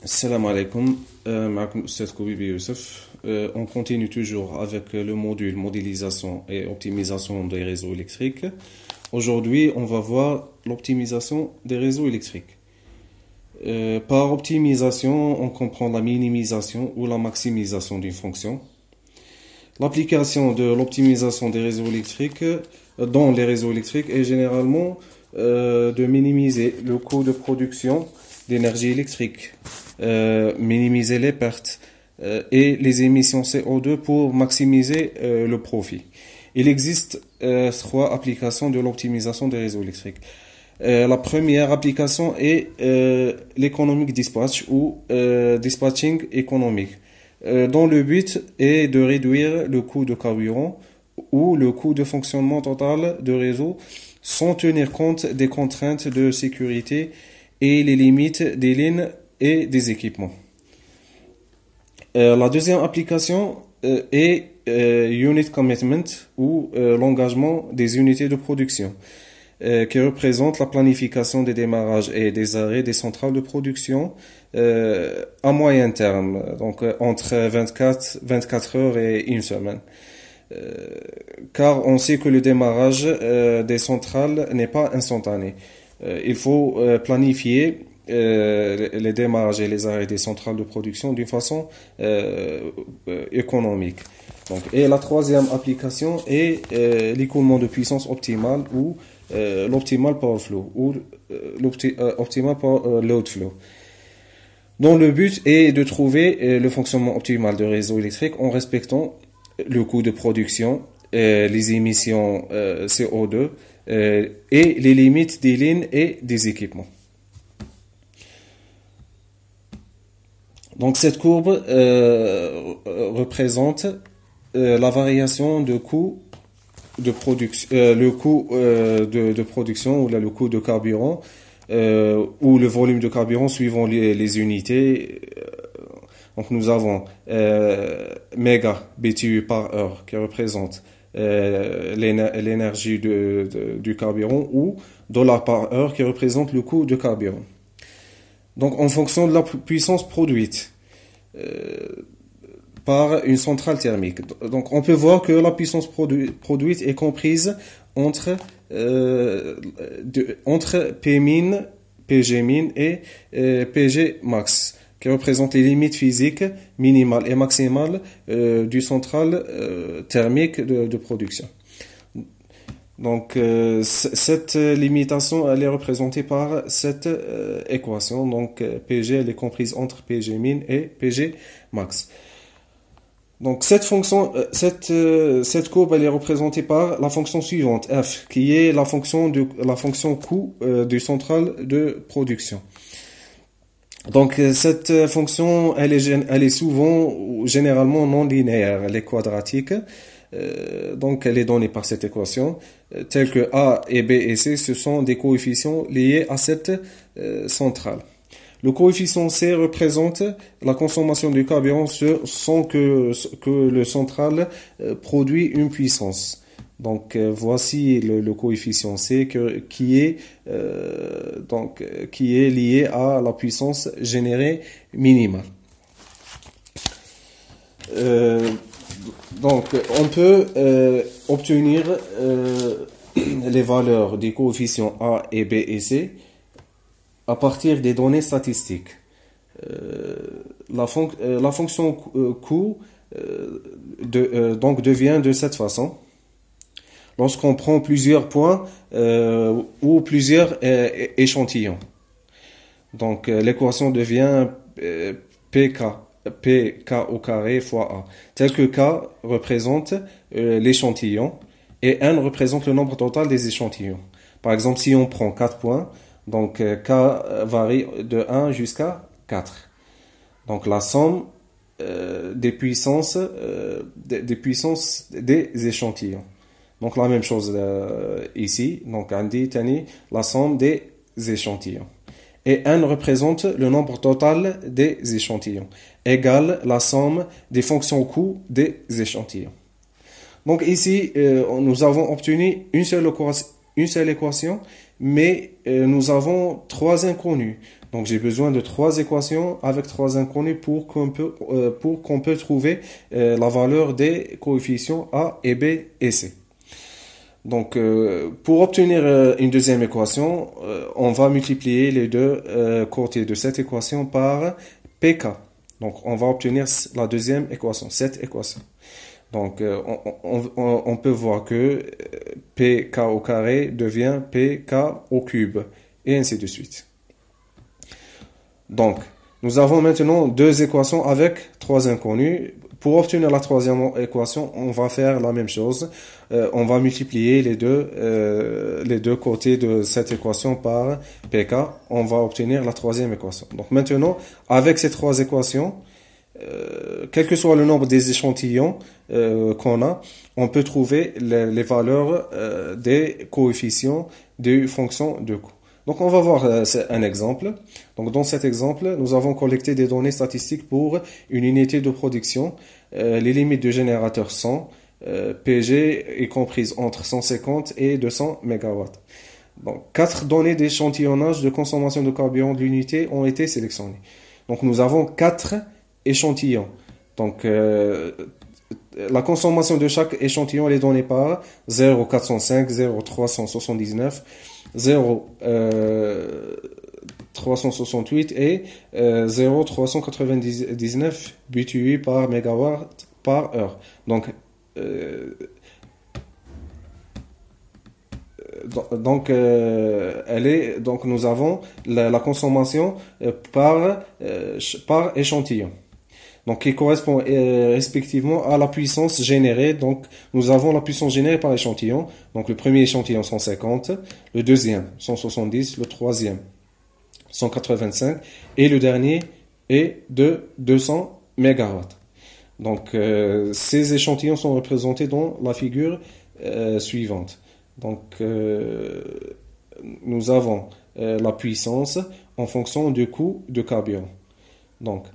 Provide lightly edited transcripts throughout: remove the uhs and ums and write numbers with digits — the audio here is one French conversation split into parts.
Salam alaikum, معكم أستاذ كوبيبي يوسف. On continue toujours avec le module modélisation et optimisation des réseaux électriques. Aujourd'hui, on va voir l'optimisation des réseaux électriques. Par optimisation, on comprend la minimisation ou la maximisation d'une fonction. L'application de l'optimisation des réseaux électriques dans les réseaux électriques est généralement de minimiser le coût de production d'énergie électrique, minimiser les pertes et les émissions CO2 pour maximiser le profit. Il existe trois applications de l'optimisation des réseaux électriques. La première application est l'économic dispatch ou dispatching économique, dont le but est de réduire le coût de carburant ou le coût de fonctionnement total de réseau sans tenir compte des contraintes de sécurité et les limites des lignes et des équipements. La deuxième application est Unit Commitment ou l'engagement des unités de production, qui représente la planification des démarrages et des arrêts des centrales de production à moyen terme, donc entre 24 heures et une semaine. Car on sait que le démarrage des centrales n'est pas instantané. Il faut planifier les démarrages et les arrêts des centrales de production d'une façon économique. Donc, et la troisième application est l'écoulement de puissance optimale ou l'optimal power flow ou l'optimal load flow, dont le but est de trouver le fonctionnement optimal de réseau électrique en respectant le coût de production, les émissions CO2 et les limites des lignes et des équipements. Donc cette courbe représente la variation de coût de production, le coût de production ou le coût de carburant ou le volume de carburant suivant les unités. Donc nous avons méga BTU par heure qui représente l'énergie du carburant ou dollars par heure qui représente le coût de carburant. Donc en fonction de la puissance produite par une centrale thermique. Donc on peut voir que la puissance produite est comprise entre Pmin, Pgmin et Pgmax, qui représentent les limites physiques minimales et maximales du centrale thermique de production. Donc cette limitation elle est représentée par cette équation. Donc Pg elle est comprise entre Pgmin et Pgmax. Donc cette fonction, cette courbe elle est représentée par la fonction suivante f, qui est la fonction coût du centrale de production. Donc cette fonction elle est souvent ou généralement non linéaire, elle est quadratique. Donc elle est donnée par cette équation, telle que A et B et C, ce sont des coefficients liés à cette centrale. Le coefficient C représente la consommation du carburant sans que le central produit une puissance. Donc voici le coefficient C qui est lié à la puissance générée minimale. Donc, on peut obtenir les valeurs des coefficients A et B et C à partir des données statistiques. La fonction coût donc devient de cette façon. Lorsqu'on prend plusieurs points ou plusieurs échantillons. Donc, l'équation devient Pk au carré fois A, tel que K représente l'échantillon et N représente le nombre total des échantillons. Par exemple, si on prend 4 points, donc K varie de 1 jusqu'à 4. Donc la somme des puissances des échantillons. Donc la même chose ici, donc on dit la somme des échantillons. Et N représente le nombre total des échantillons, égale la somme des fonctions coûts des échantillons. Donc ici, nous avons obtenu une seule équation mais nous avons trois inconnus. Donc j'ai besoin de trois équations avec trois inconnus pour qu'on peut trouver la valeur des coefficients A et B et C. Donc pour obtenir une deuxième équation, on va multiplier les deux côtés de cette équation par pk. Donc on va obtenir la deuxième équation, cette équation. Donc, on peut voir que pk au carré devient pk au cube, et ainsi de suite. Donc, nous avons maintenant deux équations avec trois inconnus. Pour obtenir la troisième équation, on va faire la même chose. On va multiplier les deux côtés de cette équation par pk. On va obtenir la troisième équation. Donc maintenant, avec ces trois équations, quel que soit le nombre des échantillons qu'on a, on peut trouver les valeurs des coefficients des fonctions de coût. Donc on va voir un exemple. Donc dans cet exemple, nous avons collecté des données statistiques pour une unité de production. Les limites du générateur sont PG est comprise entre 150 et 200 MW. Donc 4 données d'échantillonnage de consommation de carburant de l'unité ont été sélectionnées. Donc nous avons 4 échantillons. Donc la consommation de chaque échantillon est donnée par 0,405, 0,379, 0,368 et 0,399 BTU par mégawatt par heure. Donc nous avons la consommation par échantillon. Donc, qui correspond respectivement à la puissance générée. Donc, nous avons la puissance générée par échantillon. Donc, le premier échantillon, 150. Le deuxième, 170. Le troisième, 185. Et le dernier est de 200 MW. Donc, ces échantillons sont représentés dans la figure suivante. Donc, nous avons la puissance en fonction du coût de carburant. Donc,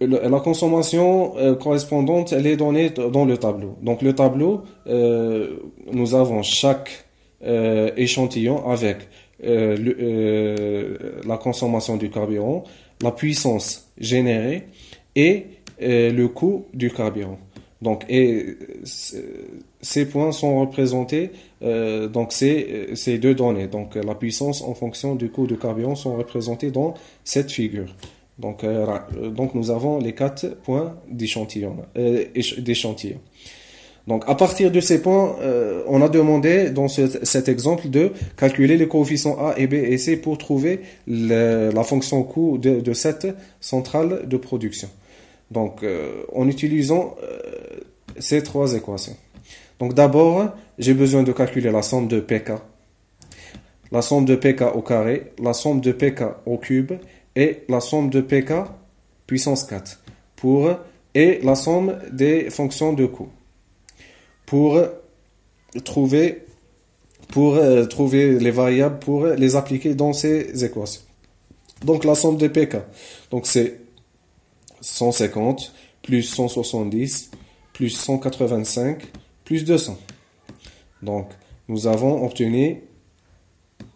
la consommation correspondante, elle est donnée dans le tableau. Donc le tableau, nous avons chaque échantillon avec la consommation du carburant, la puissance générée et le coût du carburant. Donc ces points sont représentés, donc ces deux données. Donc la puissance en fonction du coût du carburant sont représentés dans cette figure. Donc nous avons les 4 points d'échantillon. Donc à partir de ces points, on a demandé dans cet exemple de calculer les coefficients A et B et C pour trouver la fonction coût de cette centrale de production. Donc en utilisant ces trois équations. Donc d'abord, j'ai besoin de calculer la somme de pk, la somme de pk au carré, la somme de pk au cube et la somme de pk puissance 4 et la somme des fonctions de coût pour trouver les variables pour les appliquer dans ces équations. Donc la somme de pk, donc c'est 150 plus 170 plus 185 plus 200. Donc nous avons obtenu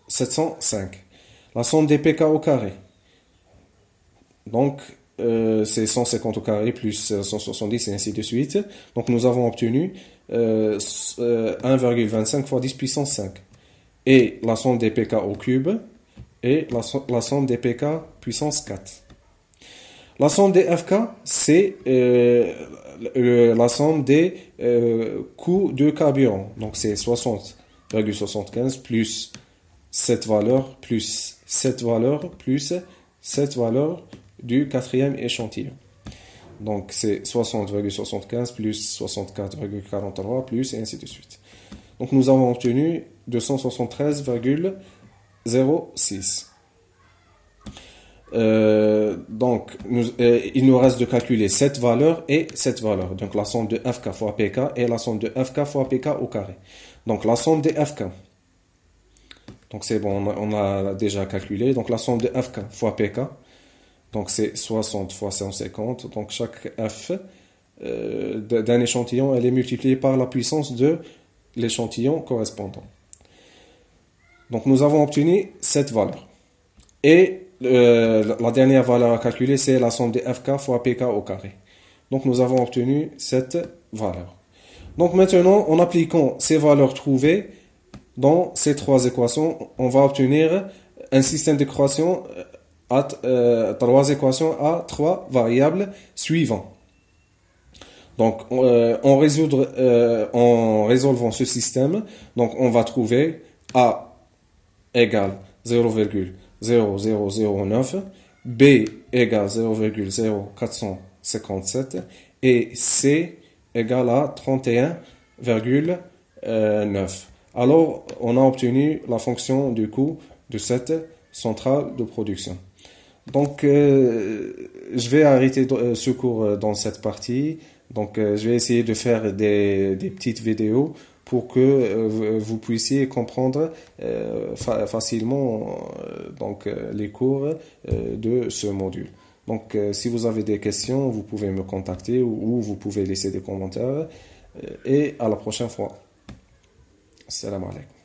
705. La somme des pk au carré, donc c'est 150 au carré plus 170 et ainsi de suite. Donc nous avons obtenu 1,25 fois 10 puissance 5. Et la somme des pk au cube et la somme des pk puissance 4. La somme des fk, c'est la somme des coûts de carburant. Donc c'est 60,75 plus cette valeur plus cette valeur plus cette valeur du quatrième échantillon. Donc c'est 60,75 plus 64,43 plus et ainsi de suite. Donc nous avons obtenu 273,06. Donc il nous reste de calculer cette valeur et cette valeur. Donc la somme de fk fois pk et la somme de fk fois pk au carré. Donc la somme des fk. Donc c'est bon, on a déjà calculé. Donc la somme de fk fois pk. Donc c'est 60 fois 150. Donc chaque f d'un échantillon, elle est multipliée par la puissance de l'échantillon correspondant. Donc nous avons obtenu cette valeur. Et la dernière valeur à calculer, c'est la somme de FK fois PK au carré. Donc nous avons obtenu cette valeur. Donc maintenant, en appliquant ces valeurs trouvées dans ces trois équations, on va obtenir un système d'équations trois équations à trois variables suivantes. Donc, en résolvant ce système, donc on va trouver A égale 0,0009, B égale 0,0457 et C égale à 31,9. Alors, on a obtenu la fonction du coût de cette centrale de production. Donc, je vais arrêter ce cours dans cette partie. Donc, je vais essayer de faire des petites vidéos pour que vous puissiez comprendre facilement les cours de ce module. Donc, si vous avez des questions, vous pouvez me contacter ou vous pouvez laisser des commentaires. Et à la prochaine fois. Salam alaikum.